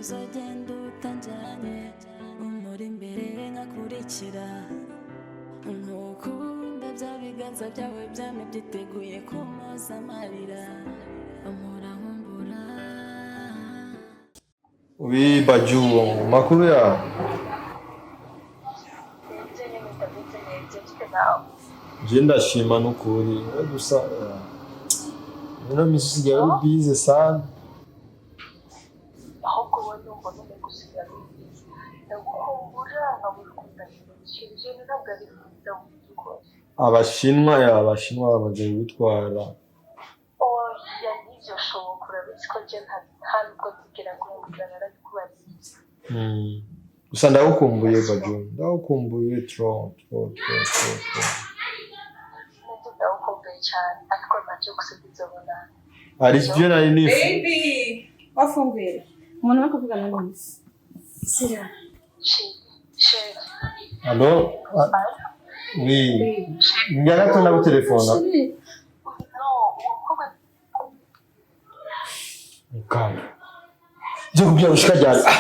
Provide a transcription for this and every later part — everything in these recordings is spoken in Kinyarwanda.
uzagenda utanjanye umuri imbere nkakurikira nkukunda bya biganza byawe byame byiteguye kumoza amarira amura nkumbura. Oui, Baju, makuru ya? Je ndashima n'ukuri gusa nino misi usigaye uri bize sana. aho kubona umuntu umugusigira bize ndagukumbura nkabukunda ikintu ntabwo ari byiza gukora. Abashinwa bamaze gutwara. Oya nivyo shoboka urabizi ko je nta nubwo nzigera guhemukira narabikubariza. Gusa ndagukumbuye Baju, ndagukumbuye trop. Ndagukumbuye cyane ariko ntacyo gusigiza ubona. Ari byo nari nifu. Baby, wafunguye. Umuntu wo kuvugana n'undi. Sira. Chérie. Allo? Oui. Njya tuna ku telefone. Kaya. Je kubya ushikajyana.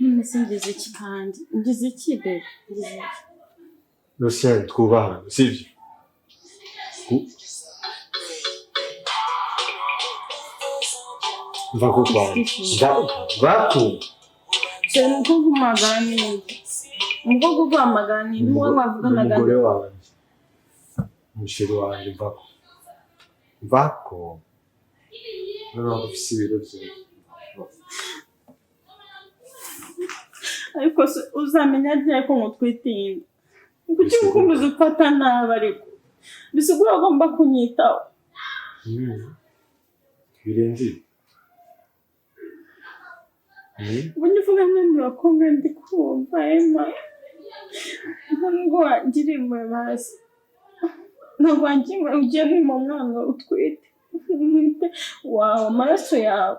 Ngeze iki kandi? Ngeze iki be? Lucien, twubaha, sivyo? Vako kwa. Vako. Cyane ko kumagani. Mvugo kwa magani, niwe wavugana gani? Umugore wanjye. Mushiri wanjye Vako. Vako. None ufise ibiro bye. Ariko uzamenya ryari ko mutwitinda. Kuki ukomeza ufata nabi ariko? Bisigura agomba kunyitaho. Birenze. Bunyivuga n'andi bakobwa ndi kumva Emma. Ntabwo wagira impuhwe basi. Ntabwo wagira ugiye kwima umwana utwite. Wawe amaraso yawe.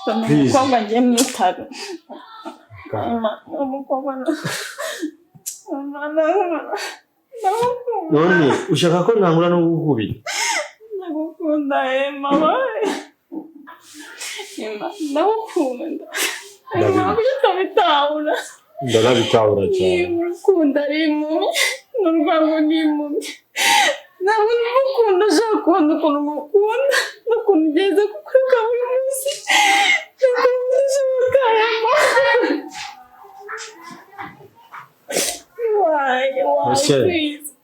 Umukobwa ngiye mwitaro. Umukobwa none ushaka ko ntangura no gukubira? Ndagukunda Emma wawe. Emma ndagukunda. Ntabwo utabitahura. Ndarabitahura cyane. Ndagukunda rimwe. N'urwango n'imwe. Ntabwo ndagukunda ushaka kubona ukuntu ngukunda. N'ukuntu ugeze kukureka buri munsi.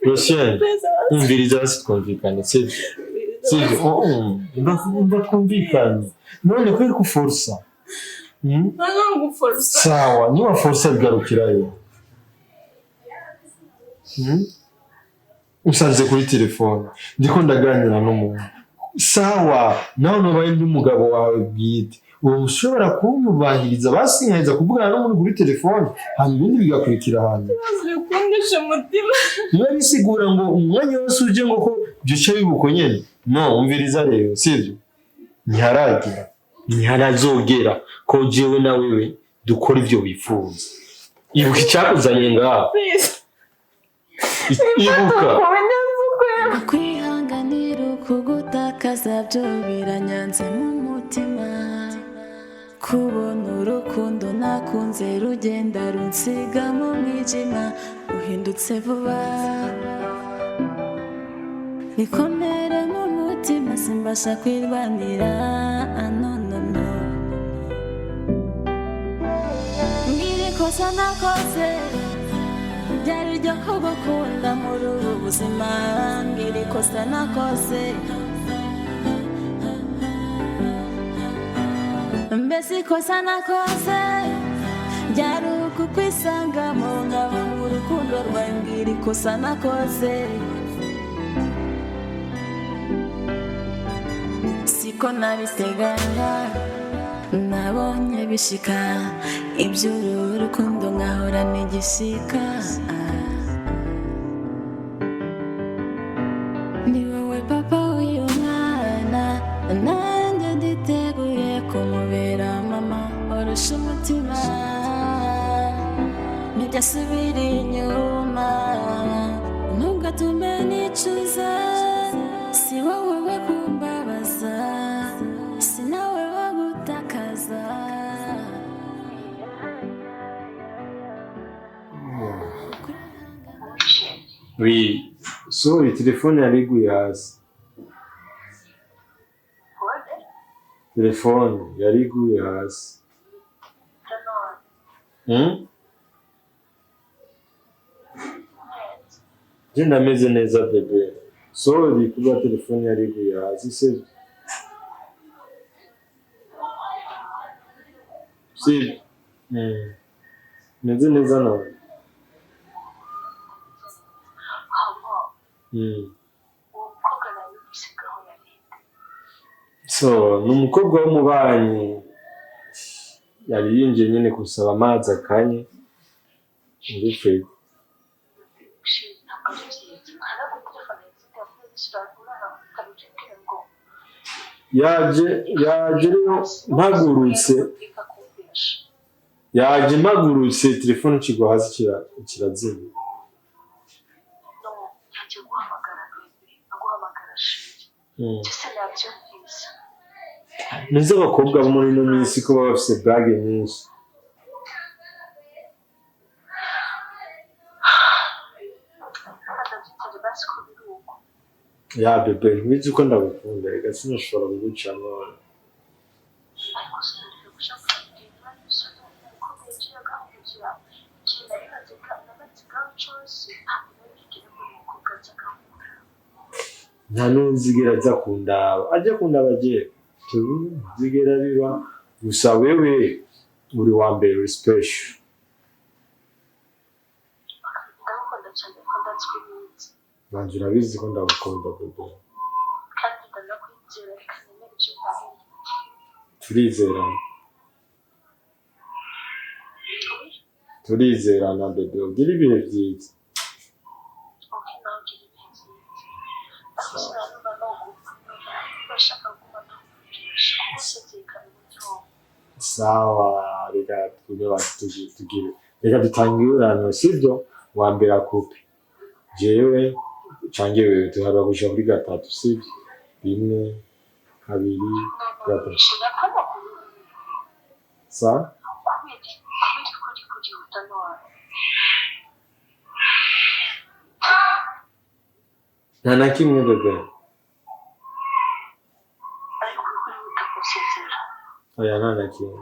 Lucien, umviriza hasi twumvikane, sivyo? Kumvikana. None kweri kuforsa. Ntabwo guforsa. Sawa, niba forsa bigarukirayo. Usanze kuri telefone, ndiko ndaganira n'umuntu. Sawa, nawe nubaye n'umugabo wawe bwite. Ushobora kumubahiriza basinkaiza kuvugana n'umuntu kuri telefone, hanyuma ibindi bigakurikira hano. Bikundisha umutima. Niba bisigura ngo umwanya wose uje ngo ko byoce bibuko nyene. No, umviriza rero, sivyo? Ntiharazogera ko jewe na wewe dukora ibyo wifuza. Ibuka icyakuzanye ngaho. Ibuka. Kwihanganira ukugutakaza byo biranyanze mu mutima. Kubona urukundo nakunze rugenda runsiga mu mwijima uhindutse vuba. Nikomere mu mutima simbasha kwirwanira. No. Ngiri kosa nakoze byari ryo kugukunda muri ubu buzima. Ngiri kosa nakoze mbese kosa nakoze byari ukukwisanga mu ngabo mu rukundo rwawe. Ngiri kosa nakoze siko nabiteganya. Nabonye bishika iby'uru rukundo nkahora n'igishika. Ni wowe papa w'uyu mwana nanjye nditeguye kumubera mama orosha umutima. Ntibyasubira inyuma ntugatume nicuza Oui. Sorry, telefone yariguye hasi. What? Telefone yariguye hasi. None. Je ndameze neza bebe. Sorry kuba telefone yariguye hasi. Si. Meze neza nawe. Umukobwa nawe usigaho yarinde. So, ni umukobwa w'umubanyi yari yinjiye nyine gusaba amazi akanye muri firigo. Ntabwo ari byiza. Hano kuri telefone zifite amasura ukabicikira ngo yaje rero mpagurutse telefone kigwa hasi kirazima. Yagiye guhamagara bebe aguhamagara shiri ese nabyumvise Nizo abakobwa bo muri ino minsi ko baba bafite blague nyinshi. adabyiteze basi ko biri uko Ya bebe ntibizi ko ndagukunda reka sinashobora kugucamo. ariko sinareka gushaka kugira ibisozo kuko yagiye agahugira igihe nari nagatsigaho cyose ntabwo nari bigire ngo ni umukobwa aza agahura Nta n'uzigera aza kundaba ajya kundaba agiye zigera biba gusa wewe uri wa mbere uri special. ndagukunda cyane ko ndatswe neza Banjye urabizi ko ndagukunda bebe. kandi ndanakwizera reka nemere ibyo umbariye Turizerana bebe ugira ibihe byiza. ok nawe ugira ibihe byiza ariko sinanumva no gupfa urashaka kuba nakuvugisha kuko sinzirikana umutima Sawa reka tugire reka dutangirane sibyo wa mbere akupe jewe cange wewe tuhaba gusha kuri gatatu sibyo 1 2 3 sa nta na kimwe bebe. Oya nta na kimwe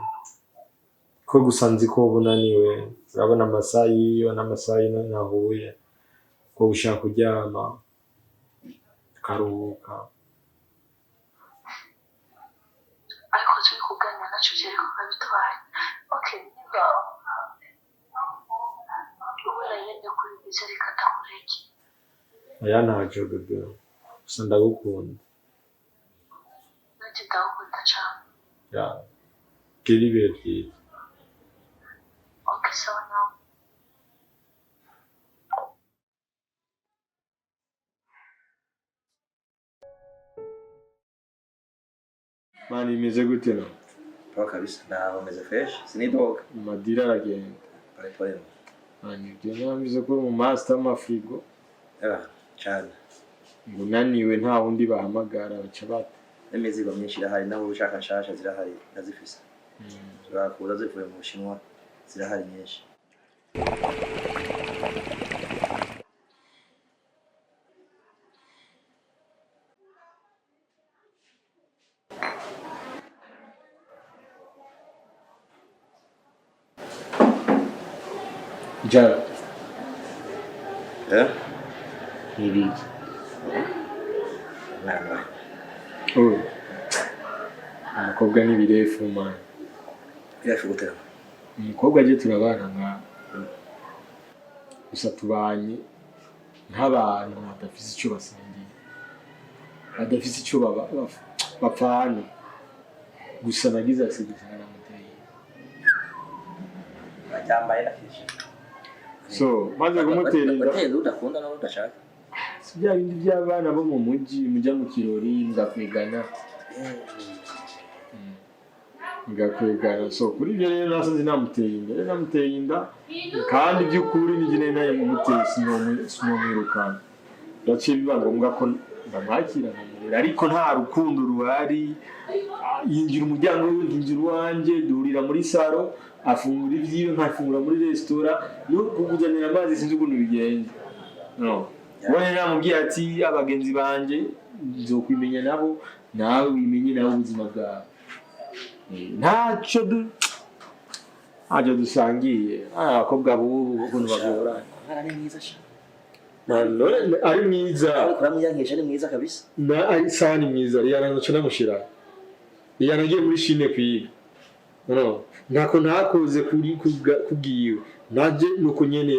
ko gusa nzi ko bunaniwe urabona amasaha y'iyo n'amasaha y'ino nahuye ko ushaka kuryama karuhuka. ariko turi kuganira nacyo cyereka ko bitwaye ok niba ubona yenda kuri biza reka ndakureke Oya ntacyo bebe gusa ndagukunda. nanjye ndagukunda cyane Ya gira ibihe byiza. ok sawa nawe Mani imeze gute no? Poa kabisa na wameze fresh sinidoga Madira aragenda. pole Mani ibyo namize ko mu master amafigo cyane ngo naniwe nta wundi bahamagara baca bata. n'imizigo myinshi irahari nabo ushaka nshasha zirahari nazifise turakuza zivuye mu Bushinwa zirahari nyinshi. Jara ibi Mwana umukobwa n'ibirefu man. yashugutera Umukobwa aje turabana nka gusa tubanye nk'abantu badafise icyo basangiye badafise icyo bapfana gusa nagize asigara muteye cyambaye nakije so maze kumutera inda bateye udakunda no udashaka sibya bindi by'abana bo mu mujyi mujya mu kirori ngakwigana ngakwigana so kuri ibyo rero nasanze namuteye inda kandi by'ukuri nigine naye mumuteye sinomwirukana ndaciye biba ngombwa ko ndamwakira nkamurera ariko nta rukundo ruhari. Yinjira umuryango yinjira uwanjye duhurira muri saro afungura ibyiwe nkafungura muri resitora no kuguzanira amazi sinzi ukuntu bigenze no wowe namubwiye ati abagenzi banje nzokwimenya nabo nawe wimenye nabo ubuzima bwawe ntacyo dusangiye abakobwa bubu ukuntu bagorana ari mwiza sha ari mwiza kuramwiyankesha ni mwiza kabisa ari sawa ni mwiza yanaca namushira yanagiye muri Chine kwiga ntako ntakoze kubwiwe naje nuko nyene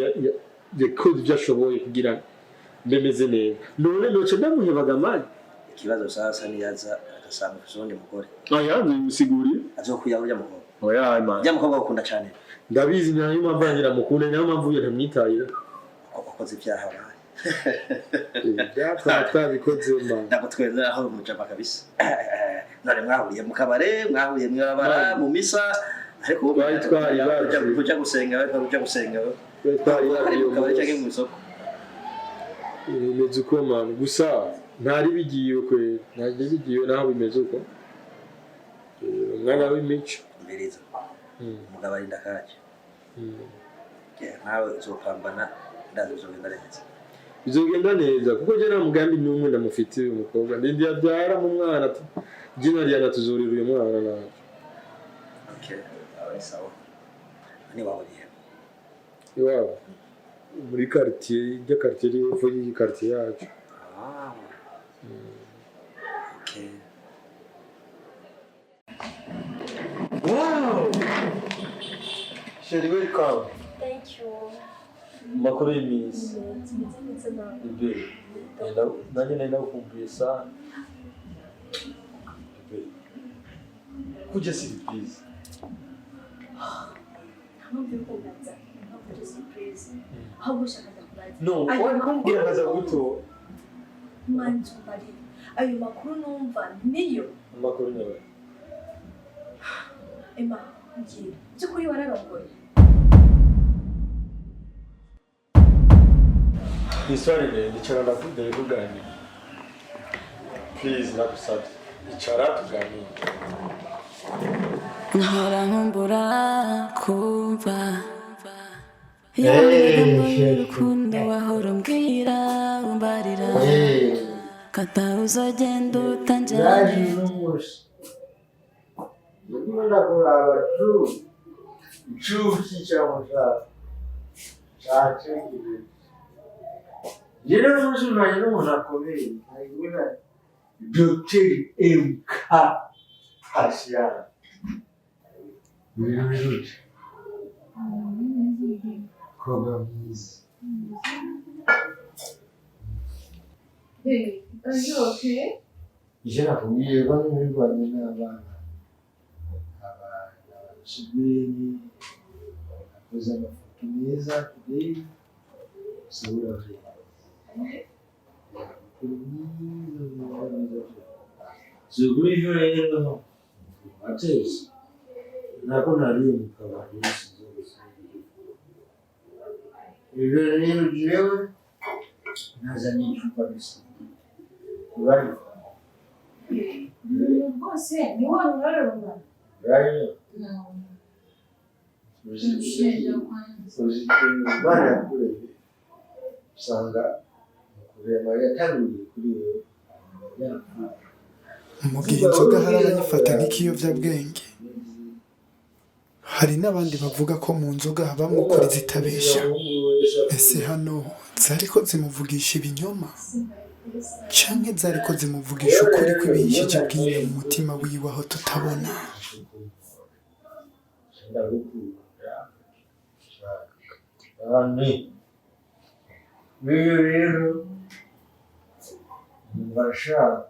yakoze ibyo ashoboye kugira mbemeze neza none noce ndamuhebaga mani ikibazo sasa niyaza agasanga uzundi mugore yanze musiguriye azokuya urya mukobwa oya man urya mukobwa ukunda cyane ndabizi nayo mpamvangira mukunda nayo mpamvu ntamwitayira ukoze ibyaha baye twabikoze man ntabwo tweza aho mujama kabisa none mwahuriye mu kabare mwahuriye mwabara mu misa ariko ujya gusenga kabare cyangwa mu isoko bimeze uko man gusa ntari bigiye kwe ntajye bigiye naho bimeze uko umwana w'imico mbiriza umugabo ari ndakaje nawe uzopambana ndazi bizogenda neza kuko je nta mugambi n'umwe ndamufitiye umukobwa ndindi yabyara mu mwana ati jina ryana tuzurira uyu mwana nawe ari sawa ni waburiye iwabo muri quartier ijya quartier y'epfo y'iyi quartier yacu Wow! Sherry, welcome. Thank you. Makuru y'imisi. Ibe. Nanjye nari nakumbuye sana. Ibe. Kuja surprise. No, why kumbwira nkaza guto? Manzi bari. Ayo makuru numva niyo. Makuru nyawe. Emma, ngiye. Cyukuri wararongoye. Iswari ne ndicara ndakude kuganira. Please nakusabye. Icara tuganire. Nkora nkumbura kumva y'urukundo wahora umbwira umbarira kata uzogenda utanjyanye ndikunda kuraba icuki cyamushaka cyacengire rero n'uzunanye n'umuntu akomeye ayibona Dr. MK Hasiyana biruje koga mwiza Hey, are you okay? ije nakubwiye ko n'ibirwanye n'abana abasibiri akoze amafoto meza today sabura Zuguri rero atezi nako nari mu kabari rero jewe nazanye icupa bisa bari Rwose ni wowe urararumva? bari bana kure usanga kurema yatangiye kuri mu gihe inzoga hari abayifata nk'ikiyobyabwenge hari n'abandi bavuga ko mu nzoga habamo ukuri zitabesha ese hano zariko zimuvugisha ibinyoma canke zariko zimuvugisha ukuri kw'ibihishije bw'inyuma mu mutima wiwe aho tutabona rero bashaka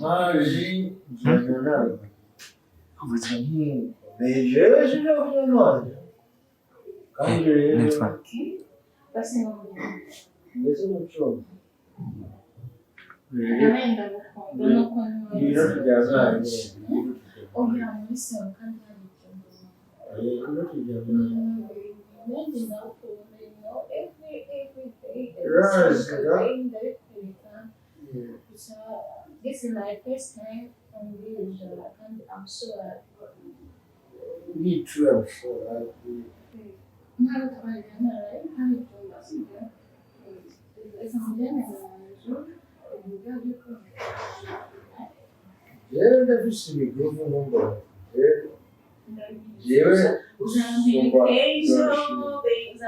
maji nzanana bejeje n'amazi kandi rero ndetse n'ucunga Nabenda gukunda no kunywa. ibiro byazanye Oya muri sawa kandi hari ikintu. ibiro byazanye Maybe not for every day. Yes, So this is my first time on this and I'm sure Witura bishobora Ntabwo tabaye naraye kandi tumbasiga. Esa mulher na anjo, lugar de yewe ndafise imigovu numva yewe numva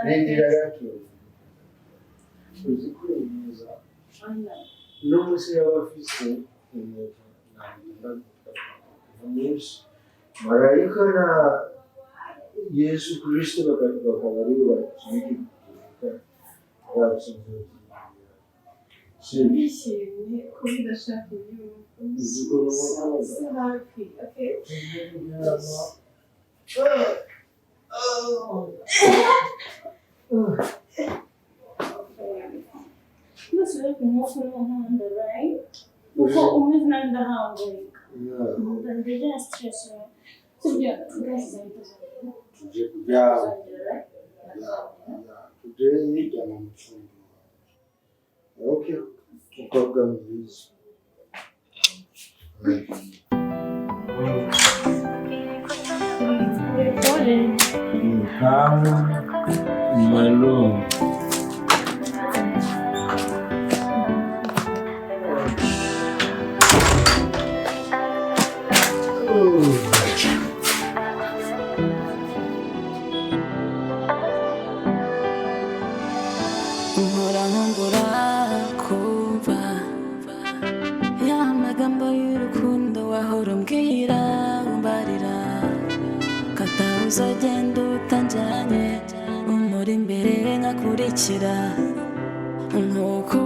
n'inzira gato uzi ko mwiza n'umunsi y'abafise umunsi marayika na Yesu Kristo bakaba ari bo bakiga batsinze Nishimye ko bidashaka inyungu. So happy, okay? This is emotional hunger, right? Uko umeze nabi ndahangayika. Ndagira stress. Sibyo, guys, tuje kuryama tuje nijyana mu cyumba okay umukobwa mwiza Malone. Nkora nkumbura kumva ya magambo y'urukundo wahora umbwira umbarira kata uzagenda utanjanye umuri imbere nkakurikira nk'uko